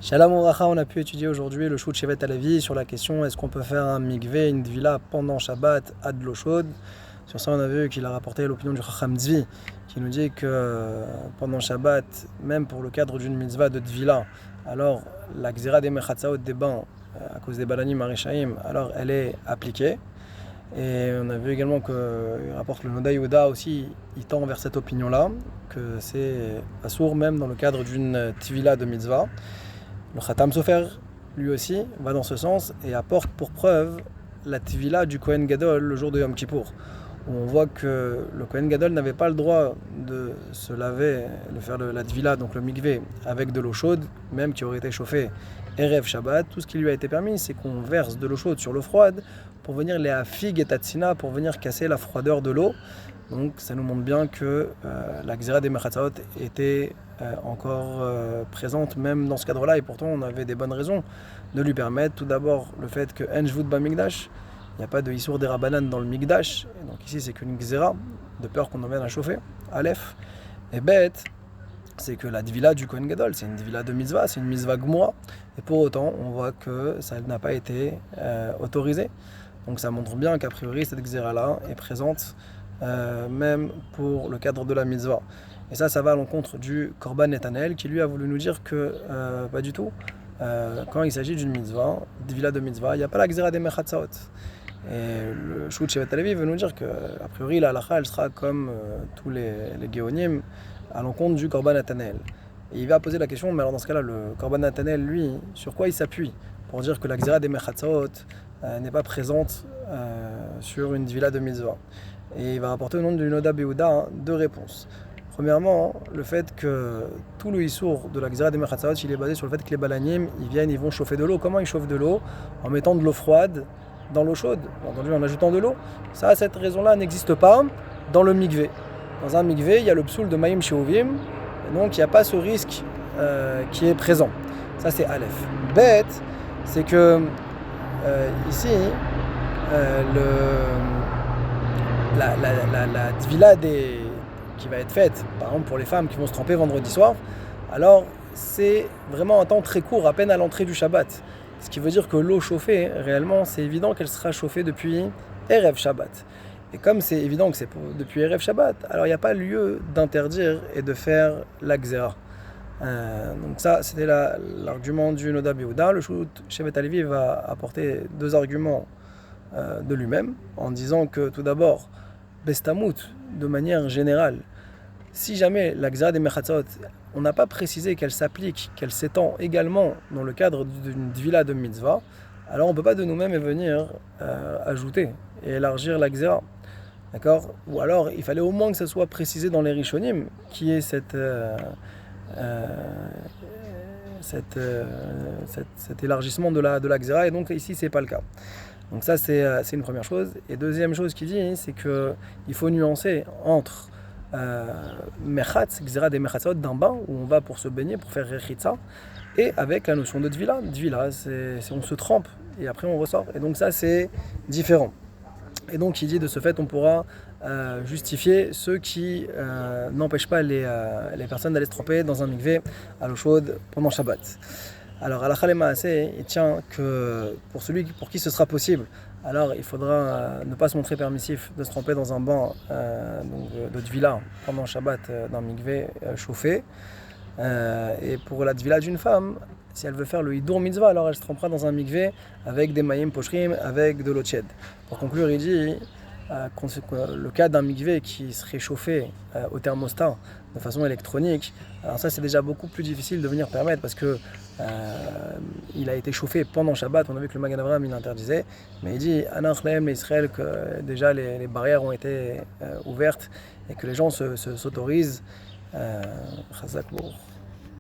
Shalom Ouracha, on a pu étudier aujourd'hui le Shoot Shevet Halevi sur la question est-ce qu'on peut faire un mikvé, une tvila pendant Shabbat à de l'eau chaude. Sur ça, on a vu qu'il a rapporté l'opinion du Chacham Tzvi qui nous dit que pendant Shabbat, même pour le cadre d'une mitzvah de tvila, alors la xéra des mechatzaot des bains à cause des balanim arishaim, alors elle est appliquée. Et on a vu également qu'il rapporte le Noda Yehuda aussi, il tend vers cette opinion-là, que c'est assour même dans le cadre d'une tvila de mitzvah. Le Khatam Sofer, lui aussi, va dans ce sens et apporte pour preuve la tvila du Kohen Gadol le jour de Yom Kippour, où on voit que le Kohen Gadol n'avait pas le droit de se laver, de faire la tvila, donc le mikvé, avec de l'eau chaude, même qui aurait été chauffée Erev Shabbat. Tout ce qui lui a été permis, c'est qu'on verse de l'eau chaude sur l'eau froide pour venir les afig et tatsina, pour venir casser la froideur de l'eau. Donc ça nous montre bien que la xéra des mechatzaot était encore présente même dans ce cadre-là, et pourtant on avait des bonnes raisons de lui permettre. Tout d'abord le fait que en jvut ba mikdash, il n'y a pas de issour des rabanan dans le mikdash, et donc ici c'est qu'une xéra, de peur qu'on en vienne à chauffer, aleph. Et bête, c'est que la tvila du Kohen Gadol, c'est une tvila de mitzvah, c'est une mitzvah gmoura, et pour autant on voit que ça n'a pas été autorisé. Donc ça montre bien qu'a priori cette xéra-là est présente même pour le cadre de la mitzvah. Et ça va à l'encontre du Korban Netanel qui lui a voulu nous dire que pas du tout. Quand il s'agit d'une mitzvah, tvila de mitzvah, il n'y a pas la xéra des mechatzaot. Et le Shoot Shevet Halevi veut nous dire que a priori la halacha elle sera comme tous les géonim à l'encontre du Korban Netanel. Et il va poser la question, mais alors dans ce cas-là, le Korban Netanel, lui, sur quoi il s'appuie pour dire que la xéra des mechatzaot n'est pas présente sur une tvila de mitzvah? Et il va rapporter au nom du Noda Yehuda deux réponses. Premièrement, le fait que tout le issour de la xéra des mechatzaot, il est basé sur le fait que les balanim, ils vont chauffer de l'eau. Comment ils chauffent de l'eau? En mettant de l'eau froide dans l'eau chaude, entendu, en ajoutant de l'eau. Ça, cette raison-là n'existe pas dans le mikvé. Dans un mikvé, il y a le psoul de Maïm Sheovim, donc il n'y a pas ce risque qui est présent. Ça, c'est Aleph. Bête, c'est que ici, la tvila qui va être faite, par exemple pour les femmes qui vont se tremper vendredi soir, alors c'est vraiment un temps très court, à peine à l'entrée du Shabbat. Ce qui veut dire que l'eau chauffée, réellement, c'est évident qu'elle sera chauffée depuis Erev Shabbat. Et comme c'est évident que c'est depuis Erev Shabbat, alors il n'y a pas lieu d'interdire et de faire la xéra. Donc ça, c'était l'argument du Noda Yehuda. Le Shoot Shevet Halevi va apporter deux arguments de lui-même, en disant que tout d'abord, Bestamut, de manière générale, si jamais la xéra des mechatzaot, on n'a pas précisé qu'elle s'applique, qu'elle s'étend également dans le cadre d'une tvila de mitzvah, alors on ne peut pas de nous-mêmes venir ajouter et élargir la xéra. D'accord? Ou alors il fallait au moins que ça soit précisé dans les Rishonim, qui est cet élargissement de la xéra, et donc ici c'est pas le cas. Donc ça c'est une première chose. Et deuxième chose qu'il dit, c'est qu'il faut nuancer entre mechatz, xéra des mechatzot, d'un bain où on va pour se baigner, pour faire rechitza, et avec la notion de tvila. Tvila, c'est on se trempe et après on ressort. Et donc ça c'est différent. Et donc il dit de ce fait on pourra justifier ceux qui n'empêchent pas les personnes d'aller se tremper dans un mikvé à l'eau chaude pendant Shabbat. Alors Halakha Lemaaseh, il tient que pour celui pour qui ce sera possible, alors il faudra ne pas se montrer permissif de se tremper dans un banc de tvila pendant Shabbat d'un mikvé chauffé. Et pour la tvila d'une femme, si elle veut faire le hidur mitzvah, alors elle se trempera dans un mikvé avec des mayim poshrim, avec de l'eau tiède. Pour conclure, il dit le cas d'un mikvé qui serait chauffé au thermostat de façon électronique, alors ça c'est déjà beaucoup plus difficile de venir permettre parce que il a été chauffé pendant Shabbat. On a vu que le Magen Avraham il interdisait, mais il dit Anach Lehem Israël que déjà les barrières ont été ouvertes et que les gens s'autorisent. Chazak Bourg.